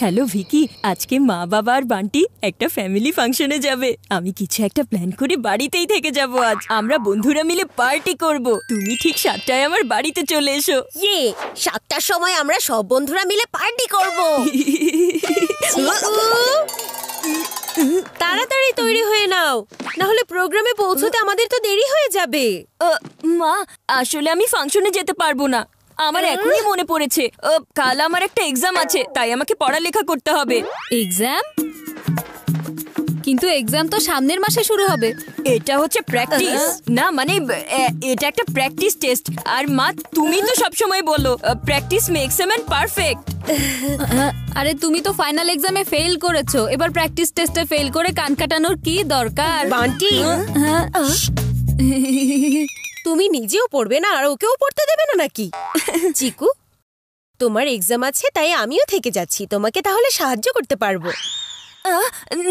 Hello Vicky, আজকে মা বাবা আর বান্টি একটা ফ্যামিলি ফাংশনে যাবে। আমি কিছু একটা প্ল্যান করে বাড়িতেই থেকে যাব। আজ আমরা বন্ধুরা মিলে পার্টি করব। তুমি ঠিক 7টায় আমার বাড়িতে চলে এসো। 7টার সময় আমরা সব বন্ধুরা মিলে পার্টি করব। তাড়াতাড়ি তৈরি হয়ে নাও, না হলে প্রোগ্রামে পৌঁছতে আমাদের তো দেরি হয়ে যাবে। মা, আসলে আমি ফাংশনে যেতে পারবো না। আমার এখনই মনে পড়েছে, কাল আমার একটা এক্সাম আছে, তাই আমাকে পড়ালেখা করতে হবে। এক্সাম? কিন্তু এক্সাম তো সামনের মাসে শুরু হবে। এটা হচ্ছে প্র্যাকটিস না, মানে এটা একটা প্র্যাকটিস টেস্ট। আর মা, তুমি তো সবসময় বলো practice makes a man perfect. আরে তুমি তো ফাইনাল এক্সামে ফেল করেছো, এবার প্র্যাকটিস টেস্টে ফেল করে কান কাটানোর কি দরকার? বান্টি, তুমি নিজেও পড়বে না আর ওকেও পড়তে দেবে না নাকি? চিকু, তোমার এক্সাম আছে তাই আমিও থেকে যাচ্ছি, তোমাকে তাহলে সাহায্য করতে পারবো।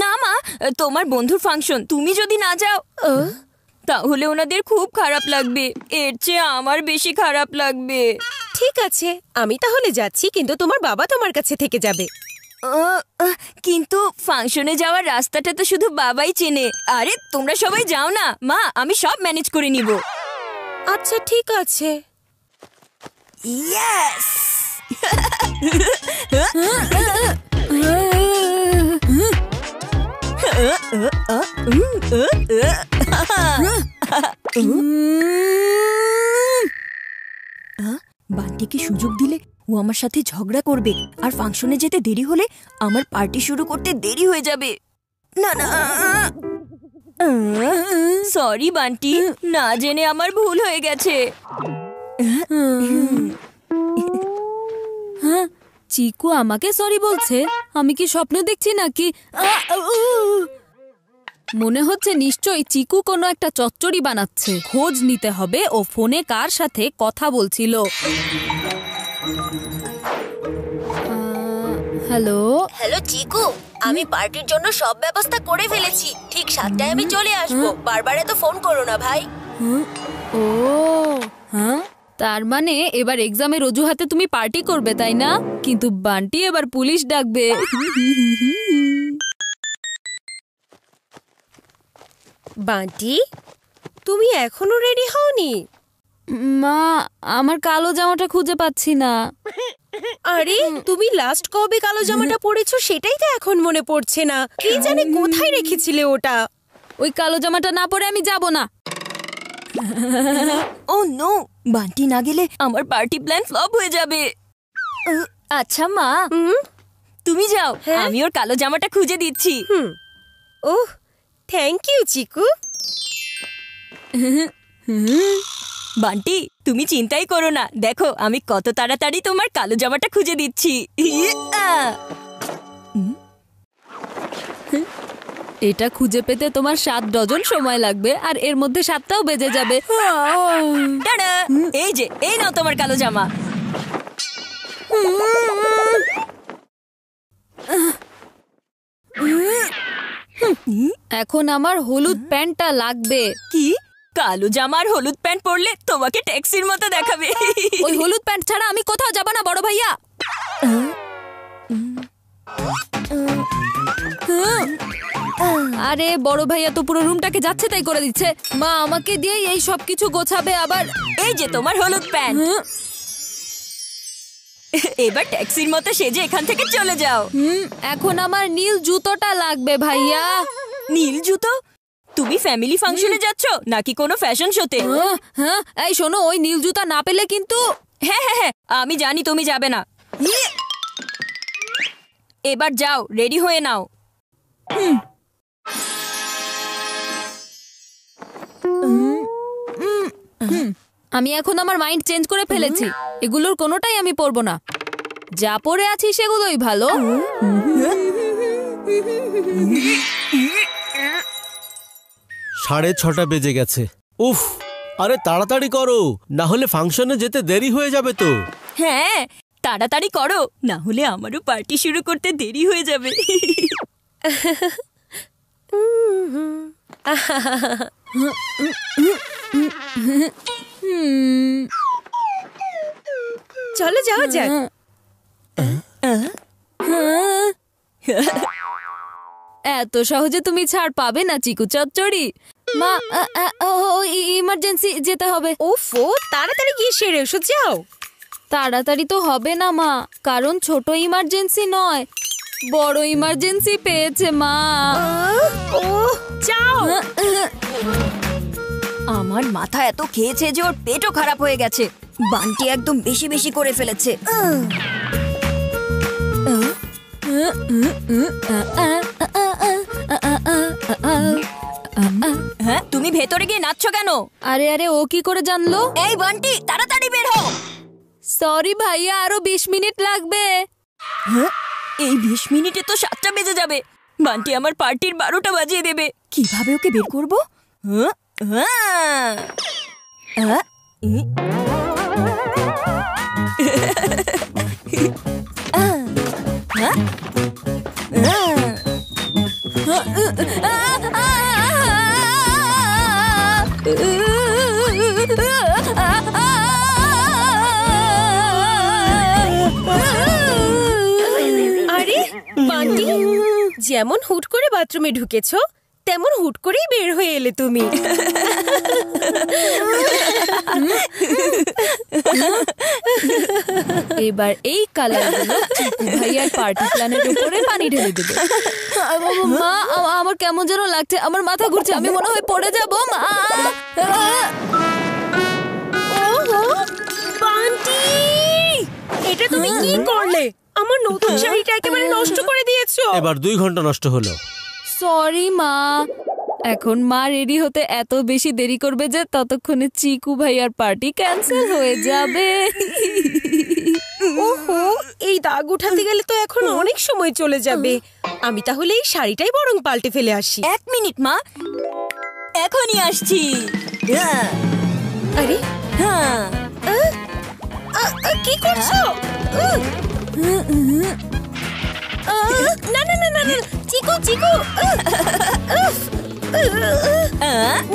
না মা, তোমার বন্ধুর ফাংশন, তুমি যদি না যাও তাহলে ওনাদের খুব খারাপ লাগবে। এর চেয়ে আমার বেশি খারাপ লাগবে। ঠিক আছে, আমি তাহলে যাচ্ছি, কিন্তু তোমার বাবা তোমার কাছে থেকে যাবে। কিন্তু ফাংশনে যাওয়ার রাস্তাটা তো শুধু বাবাই চেনে। আরে তোমরা সবাই যাও না মা, আমি সব ম্যানেজ করে নিব। আচ্ছা ঠিক আছে। ইয়েস! বান্টিকে সুযোগ দিলে ও আমার সাথে ঝগড়া করবে, আর ফাংশনে যেতে দেরি হলে আমার পার্টি শুরু করতে দেরি হয়ে যাবে। না না, সরি বান্টি, না জেনে আমার ভুল হয়ে গেছে। চিকু আমাকে সরি বলছে? আমি কি স্বপ্ন দেখছি নাকি? মনে হচ্ছে নিশ্চয়ই চিকু কোনো একটা চচ্চড়ি বানাচ্ছে। খোঁজ নিতে হবে ও ফোনে কার সাথে কথা বলছিল। হ্যালো হ্যালো চিকু, আমি পার্টির জন্য সব ব্যবস্থা করে ফেলেছি। ঠিক 7টায় আমি চলে আসবো। বারবার এত ফোন করো না ভাই। ও হ্যাঁ, তার মানে এবার এক্সামের অজুহাতে তুমি পার্টি করবে, তাই না? কিন্তু বান্টি এবার পুলিশ ডাকবে। বান্টি, তুমি এখনো রেডি হওনি? মা, আমার কালো জামাটা খুঁজে পাচ্ছি না। আরে তুমি লাস্ট কবে কালো জামাটা পরেছো সেটাই তো এখন মনে পড়ছে না। কি জানি কোথায় রেখেছিলে ওটা। ওই কালো জামাটা না পরে আমি যাব না। ও নো, বান্টি না গেলে আমার পার্টি প্ল্যান ফ্লপ হয়ে যাবে। আচ্ছা মা, তুমি যাও, আমি ওর কালো জামাটা খুঁজে দিচ্ছি। ওহ, থ্যাংক ইউ চিকু। বান্টি, তুমি চিন্তাই করো না, দেখো আমি কত তাড়াতাড়ি তোমার কালো জামাটা খুঁজে দিচ্ছি। এটা খুঁজে পেতে তোমার 7 ডজন সময় লাগবে, আর এর মধ্যে 7টাও বেজে যাবে। টাডা! এই যে, এই নাও তোমার কালো জামা। এখন আমার হলুদ প্যান্টটা লাগবে। কি? কালো জামা আর হলুদ প্যান্ট পরলে তোমাকে ট্যাক্সির মতো দেখাবে। ওই হলুদ প্যান্ট ছাড়া আমি কোথাও যাব না বড় ভাইয়া। আরে বড় ভাইয়া তো পুরো রুমটাকে যাচ্ছে তাই করে দিচ্ছে। মা আমাকে দিয়ে এই সব কিছু গোছাবে আবার। এই যে তোমার হলুদ প্যান্ট। এবার ট্যাক্সির মতো সেজে এখান থেকে চলে যাও। এখন আমার নীল জুতোটা লাগবে ভাইয়া। নীল জুতো? তুমি ফ্যামিলি ফাংশনে যাচ্ছ নাকি কোনো ফ্যাশন শোতে? হ্যাঁ, এই শোনো, ওই নীল জুতা না পেলে কিন্তু। হ্যাঁ হ্যাঁ হ্যাঁ, আমি জানি তুমি যাবে না। এবার যাও, রেডি হয়ে নাও। আমি এখন আমার মাইন্ড চেঞ্জ করে ফেলেছি। এগুলোর কোনোটাই আমি পরবো না। যা পরে আছি সেগুলোই ভালো। 6:30 বেজে গেছে। উফ, আরে তাড়াতাড়ি করো, না হলে ফাংশনে যেতে দেরি হয়ে যাবে তো। হ্যাঁ, তাড়াতাড়ি করো, না হলে আমারও পার্টি শুরু করতে দেরি হয়ে যাবে। চলো যাওয়া যাক। এত সহজে তুমি ছাড় পাবে না চিকু চচ্চড়ি। মা ইমার্জেন্সি যেতে হবে। ওফো, তাড়াতাড়ি গিয়ে সেরে এসো, যাও। তাড়াতাড়ি তো হবে না মা, কারণ ছোট ইমার্জেন্সি নয়, বড় ইমার্জেন্সি পেয়েছে মা। ও যাও। আমার মাথা এত খেয়েছে যে ওর পেটও খারাপ হয়ে গেছে। বান্টি একদম বেশি বেশি করে ফেলেছে। হ্যাঁ, তুমি ভেতরে গিয়ে নাচছো কেন? আরে আরে, ও কি করে জানলো? এই বান্টি, তাড়াতাড়ি বের হও। সরি ভাইয়া, আরো 20 মিনিট লাগবে। হ্যাঁ, এই 20 মিনিটে তো 7টা বেজে যাবে। বান্টি আমার পার্টির 12টা বাজিয়ে দেবে। কিভাবে ওকে বের করবো? হ্যাঁ হ্যাঁ হ্যাঁ আরে বান্টি, যেমন হুট করে বাথরুমে ঢুকেছো তেমন হুট করেই বের হয়ে এলে তুমি। এবার এই কালারগুলো চিকু ভাইয়ার পার্টি প্ল্যানের উপরে পানি ঢেলে দেবে। মা, আমার কেমন যেন লাগছে, আমার মাথা ঘুরছে, আমি মনে হয় পড়ে যাবো। মা, ওহো বান্টি, এটা তুমি কি করলে? আমার নতুন শাড়িটা একেবারে নষ্ট করে দিয়েছো। এবার 2 ঘন্টা নষ্ট হলো। সরি মা। এখন মা রেডি হতে এত বেশি দেরি করবে যে ততক্ষণে চিকু ভাইয়ার পার্টি ক্যান্সেল হয়ে যাবে। ওহো, এই দাগ উঠাতে গেলে তো এখন অনেক সময় চলে যাবে। আমি তাহলে এই শাড়িটাই বরং পাল্টে ফেলে আসি। 1 মিনিট মা, এখনই আসছি। আরে হ্যাঁ, কি করছো? না না না না না, চিকু চিকু,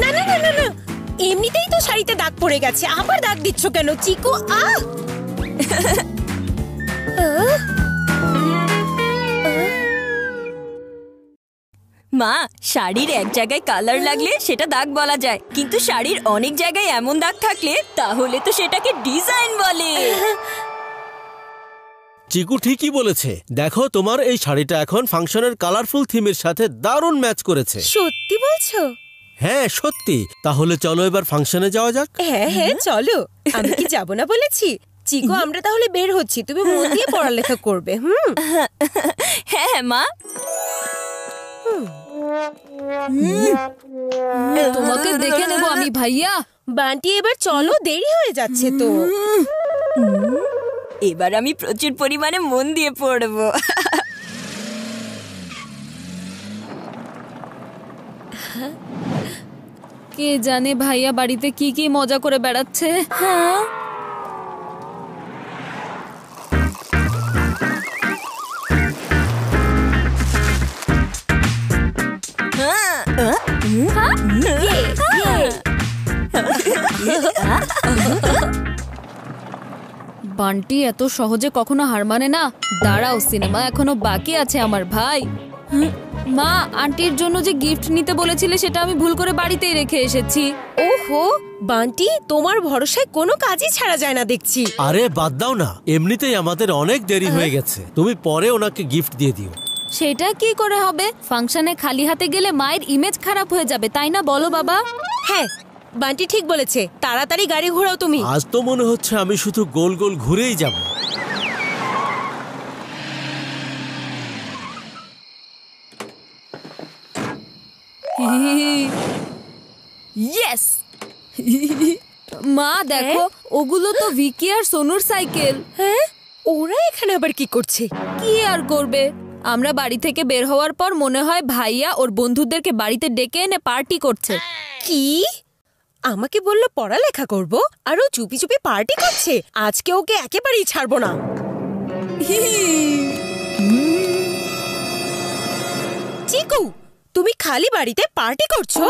না না না না না, এমনিতেই তো শাড়িতে দাগ পড়ে গেছে, আবার দাগ দিচ্ছ কেন চিকু? মা, শাড়ির এক জায়গায় কালার লাগলে সেটা দাগ বলা যায়, কিন্তু শাড়ির অনেক জায়গায় এমন দাগ থাকলে তাহলে তো সেটাকে ডিজাইন বলে। চিকু ঠিকই বলেছে। দেখো, তোমার এই শাড়িটা এখন ফাংশনের কালারফুল থিমের সাথে দারুণ ম্যাচ করেছে। সত্যি বলছো? হ্যাঁ সত্যি। তাহলে চলো এবার ফাংশনে যাওয়া যাক। হ্যাঁ হ্যাঁ চলো। আমি কি যাব না বলেছি? চিকু, আমরা তাহলে বের হচ্ছি, তুমি মন দিয়ে পড়ালেখা করবে। হ্যাঁ হ্যাঁ মা। তোমাকে দেখে নেবো আমি ভাইয়া। বান্টি, এবার চলো, দেরি হয়ে যাচ্ছে তো। এবার আমি প্রচুর পরিমাণে মন দিয়ে পড়বো। কে জানে ভাইয়া বাড়িতে কি কি মজা করে বেড়াচ্ছে। হ্যাঁ, বান্টি এত সহজে কখনো হার মানে না। দাঁড়াও, সিনেমা এখনো বাকি আছে আমার ভাই। মা, আন্টির জন্য যে গিফট নিতে বলেছিলে সেটা আমি ভুল করে বাড়িতেই রেখে এসেছি। ওহো বান্টি, তোমার ভরসায় কোনো কাজই ছাড়া যায় না দেখছি। আরে বাদ দাও না, এমনিতেই আমাদের অনেক দেরি হয়ে গেছে। তুমি পরে ওনাকে গিফট দিয়ে দিও। সেটা কি করে হবে? ফাংশনে খালি হাতে গেলে মায়ের ইমেজ খারাপ হয়ে যাবে, তাই না বলো বাবা? হ্যাঁ, বান্টি ঠিক বলেছে। তাড়াতাড়ি গাড়ি ঘোরাও তুমি। আজ তো মনে হচ্ছে আমি শুধু গোল গোল ঘুরেই যাব। ইয়েস। মা দেখো, ওগুলো তো ভিকি আর সোনুর সাইকেল। হ্যাঁ, ওরা এখানে আবার কি করছে? কি আর করবে, আমরা বাড়ি থেকে বের হওয়ার পর মনে হয় ভাইয়া ওর বন্ধুদেরকে বাড়িতে ডেকে এনে পার্টি করছে। কি? আমাকে বললো পড়ালেখা করব, আর ও চুপি চুপি পার্টি করছে। আজকে ওকে একেবারেই ছাড়বো না। চিকু, তুমি খালি বাড়িতে পার্টি করছো?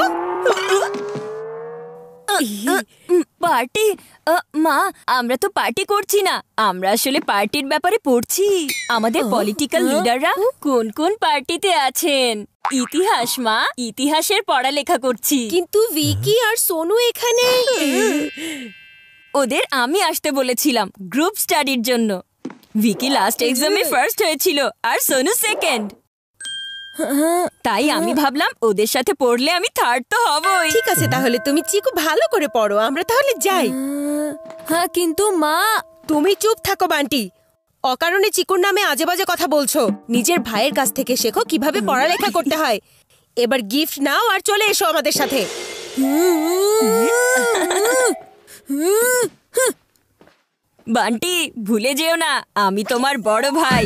পার্টি? মা, আমরা তো পার্টি করছি না, আমরা আসলে পার্টির ব্যাপারে পড়ছি। আমাদের পলিটিক্যাল লিডাররা কোন কোন পার্টিতে আছেন। ইতিহাস মা, ইতিহাসের পড়ালেখা করছি। কিন্তু ভিকি আর সোনু এখানে। ওদের আমি আসতে বলেছিলাম গ্রুপ স্টাডির জন্য। ভিকি লাস্ট এক্সামে ফার্স্ট হয়েছিল আর সোনু সেকেন্ড। তাই আমি ভাবলাম ওদের সাথে পড়লে আমি থার্ড তো হবই। ঠিক আছে, তাহলে তুমি চিকু ভালো করে পড়ো, আমরা তাহলে যাই। হ্যাঁ কিন্তু মা। তুমি চুপ থাকো বান্টি, অকারণে চিকুর নামে আজে বাজে কথা বলছো। নিজের ভাইয়ের কাছ থেকে শেখো কিভাবে পড়ালেখা করতে হয়। এবার গিফট নাও আর চলে এসো আমাদের সাথে। বান্টি, ভুলে যেও না আমি তোমার বড় ভাই।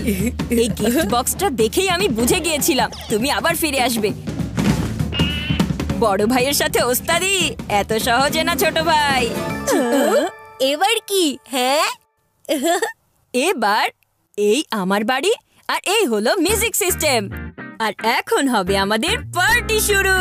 এই গিফট বক্সটা দেখেই আমি বুঝে গিয়েছিলাম তুমি আবার ফিরে আসবে। বড় ভাইয়ের সাথে ওস্তাদি এত সহজে না ছোট ভাই। এবার কি? হ্যাঁ, এবার এই আমার বাড়ি আর এই হলো মিউজিক সিস্টেম। আর এখন হবে আমাদের পার্টি শুরু।